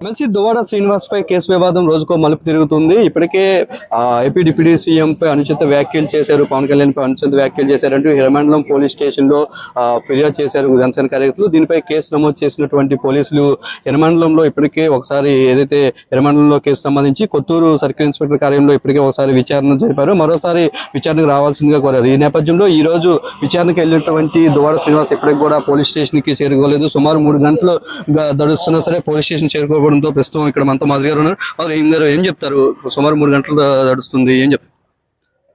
MLC Duvvada Srinivas పై case వివాదం రోజుకో మలుపు తిరుగుతుంది. ఇప్పటికే ఏపీ డిప్యూటీ సీఎం పై అనుచిత వ్యాఖ్యలు చేశారు, పవన్ కళ్యాణ్ పై అనుచిత వ్యాఖ్యలు చేశారంటూ హిరమండలం పోలీస్ స్టేషన్ లో ఫిర్యాదు చేశారు జనసేన కార్యకర్తలు. దీనిపై కేసు నమోదు చేసినటువంటి పోలీసులు హిరమండలంలో ఇప్పటికే ఒకసారి ఏదైతే హిరమండలంలో కేసు సంబంధించి కొత్తూరు సర్కిల్ ఇన్స్పెక్టర్ కార్యాలయంలో ఇప్పటికే ఒకసారి విచారణ జరిపారు, మరోసారి విచారణకు రావాల్సిందిగా కోరారు. ఈ నేపథ్యంలో ఈ రోజు విచారణకు వెళ్ళినటువంటి దువ్వాడ శ్రీనివాస్ ఇప్పటికి కూడా పోలీస్ స్టేషన్ కి చేరుకోలేదు. సుమారు 3 గంటలు గడుస్తున్నా సరే పోలీస్ స్టేషన్ చేరుకోవడంతో ప్రస్తుతం ఇక్కడ మనతో మాధవి గారు ఉన్నారు. ఏం చెప్తారు? సుమారు 3 గంటలు గడుస్తుంది, ఏం చెప్తారు?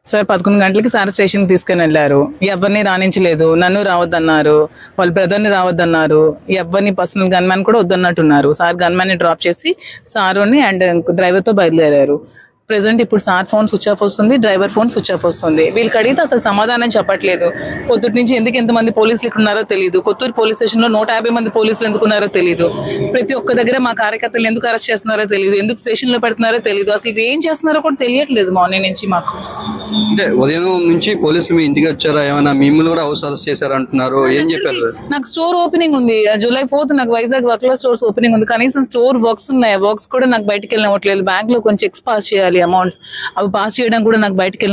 సార్ 11 గంటలకి సార్ స్టేషన్కి తీసుకుని వెళ్ళారు. ఎవరిని రాణించలేదు, నన్ను రావద్దన్నారు, వాళ్ళ బ్రదర్ని రావద్దన్నారు, ఎవరిని పర్సనల్ గన్మ్యాన్ కూడా వద్దన్నట్టున్నారు. సార్ గన్మ్యాన్ని డ్రాప్ చేసి సారుని అండ్ డ్రైవర్తో బయలుదేరారు. ప్రెసెంట్ ఇప్పుడు సార్ ఫోన్ స్విచ్ ఆఫ్ వస్తుంది, డ్రైవర్ ఫోన్ స్విచ్ ఆఫ్ వస్తుంది. వీళ్ళకి అడిగితే అసలు సమాధానం చెప్పట్లేదు. పొద్దుటి నుంచి ఎందుకు ఎంతమంది పోలీసులు ఇక్కడ ఉన్నారో తెలియదు. కొత్తూరు పోలీస్ స్టేషన్లో 150 మంది పోలీసులు ఎందుకు ఉన్నారో తెలియదు. ప్రతి ఒక్క దగ్గర మా కార్యకర్తలు ఎందుకు అరెస్ట్ చేస్తున్నారో తెలియదు, ఎందుకు స్టేషన్లో పెడుతున్నారో తెలియదు. అసలు ఇది ఏం చేస్తున్నారో కూడా తెలియట్లేదు మార్నింగ్ నుంచి మాకు. అంటే ఉదయం నుంచి పోలీసులు మీ ఇంటికి వచ్చారా? ఏమైనా మిమ్మల్ని కూడా హౌస్ అరెస్ట్ చేశారంటున్నారు, ఏం చెప్పారు? నాకు స్టోర్ ఓపెనింగ్ ఉంది, July 4th నాకు వైజాగ్ వర్క్లో స్టోర్స్ ఓపెనింగ్ ఉంది. కనీసం స్టోర్ వర్క్స్ ఉన్నాయి, వర్క్స్ కూడా నాకు బయటకు వెళ్ళినవ్వట్లేదు. బ్యాంక్ లో కొంచెం చెక్స్ పాస్ చేయాలి, అమౌంట్స్ అవి పాస్ చేయడం కూడా నాకు బయటకు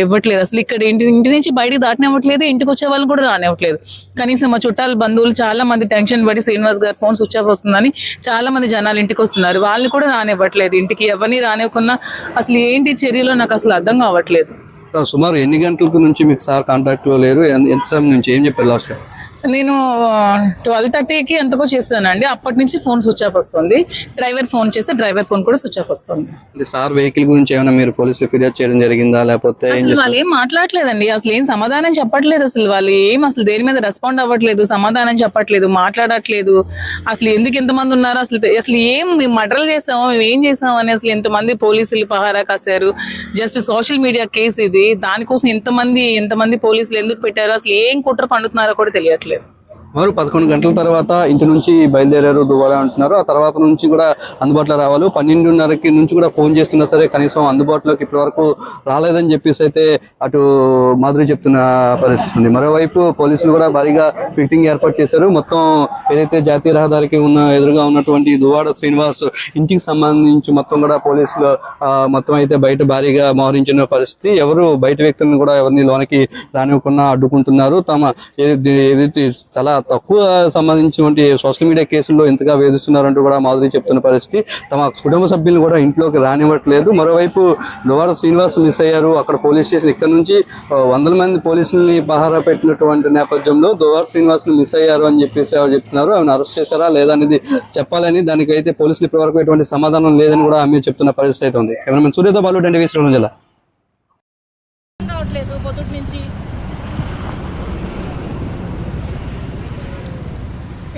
ఇవ్వట్లేదు. అసలు ఇక్కడ ఇంటి నుంచి బయటకు దాటనివ్వట్లేదు, ఇంటికి వచ్చే వాళ్ళు కూడా రానివ్వట్లేదు. కనీసం మా చుట్టాలు బంధువులు చాలా మంది టెన్షన్ పడి శ్రీనివాస్ గారు ఫోన్ స్విచ్ ఆఫ్ వస్తుందని చాలా మంది జనాలు ఇంటికి వస్తున్నారు, వాళ్ళని కూడా రానివ్వట్లేదు. ఇంటికి ఎవరిని రానివ్వకున్నా అసలు ఏంటి చర్యలో నాకు అసలు అర్థం కావట్లేదు. సుమారు ఎన్ని గంటల నుంచి మీకు సార్ కాంటాక్ట్ లో లేరు? ఎంత సమయం నుంచి? ఏం చెప్పారు లాస్ట్? నేను 12:30కి ఎంతకో చేశానండి. అప్పటి నుంచి ఫోన్ స్విచ్ ఆఫ్ వస్తుంది. డ్రైవర్ ఫోన్ చేస్తే డ్రైవర్ ఫోన్ కూడా స్విచ్ ఆఫ్ వస్తుంది. సార్ వెహికల్ గురించి ఏమైనా మీరు పోలీసులు ఫిర్యాదు చేయడం జరిగిందా? లేకపోతే వాళ్ళు ఏం మాట్లాడలేదండి, అసలు ఏం సమాధానం చెప్పట్లేదు. అసలు వాళ్ళు అసలు దేని మీద రెస్పాండ్ అవ్వట్లేదు, సమాధానం చెప్పట్లేదు, మాట్లాడట్లేదు. అసలు ఎందుకు ఎంతమంది ఉన్నారు, అసలు ఏం మేము మర్డర్లు చేసామో, మేము ఏం చేసామో అని అసలు ఎంతమంది పోలీసులు పహారా కాశారు. జస్ట్ సోషల్ మీడియా కేసు ఇది, దానికోసం ఎంతమంది పోలీసులు ఎందుకు పెట్టారు, అసలు ఏం కుట్ర పండుతున్నారో కూడా తెలియట్లేదు. మరి 11 గంటల తర్వాత ఇంటి నుంచి బయలుదేరారు దువ్వాడ అంటున్నారు. ఆ తర్వాత నుంచి కూడా అందుబాటులో రావాలి. 12:30కి నుంచి కూడా ఫోన్ చేస్తున్నా సరే కనీసం అందుబాటులోకి ఇప్పటి వరకు రాలేదని చెప్పేసి అయితే అటు మాధురి చెప్తున్న పరిస్థితి ఉంది. మరోవైపు పోలీసులు కూడా భారీగా ఫిట్టింగ్ ఏర్పాటు చేశారు. మొత్తం ఏదైతే జాతీయ రహదారికి ఎదురుగా ఉన్నటువంటి దువ్వాడ శ్రీనివాస్ ఇంటికి సంబంధించి మొత్తం కూడా పోలీసులు మొత్తం అయితే బయట భారీగా మోహరించిన పరిస్థితి. ఎవరు బయట వ్యక్తులను కూడా ఎవరిని లోనికి రానివ్వకుండా అడ్డుకుంటున్నారు. తమ ఏదైతే చాలా తక్కువ సంబంధించినటువంటి సోషల్ మీడియా కేసుల్లో ఎంతగా వేధిస్తున్నారంటూ కూడా మాధురి చెప్తున్న పరిస్థితి. తమ కుటుంబ సభ్యులను కూడా ఇంట్లోకి రానివ్వట్లేదు. మరోవైపు దువ్వాడ శ్రీనివాస్ మిస్ అయ్యారు. అక్కడ పోలీస్ స్టేషన్ ఇక్కడ నుంచి 100 మంది పోలీసుల్ని పహారా పెట్టినటువంటి నేపథ్యంలో దువ్వాడ శ్రీనివాస్ మిస్ అయ్యారు అని చెప్పేసి ఎవరు చెప్తున్నారు. ఆమెను అరెస్ట్ చేశారా లేదా అనేది చెప్పాలని, దానికైతే పోలీసులు ఇప్పటివరకు ఎటువంటి సమాధానం లేదని కూడా ఆమె చెప్తున్న పరిస్థితి అయితే ఉంది. ఏమైనా సూర్యతో బాలు శ్రీకాకుళం జిల్లా.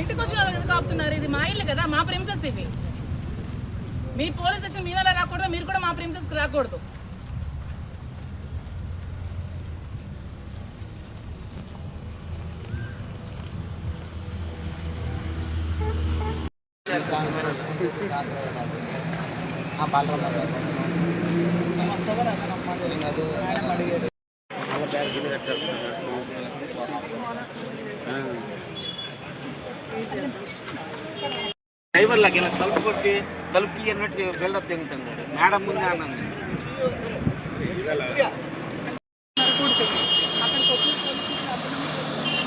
ఇంటికి వచ్చిన వాళ్ళు ఎందుకు ఆపుతున్నారు? ఇది మా ఇల్లు కదా, మా ప్రిన్సెస్ ఇవి. మీ పోలీస్ స్టేషన్ మీ వల్ల రాకూడదు, మీరు కూడా మా ప్రిన్సెస్కి రాకూడదు. డ్రైవర్ లాగా ఇలా తలుపుకి అన్నట్టు బిల్డప్ తెగుతుంది మేడం ముందే అన్నాను.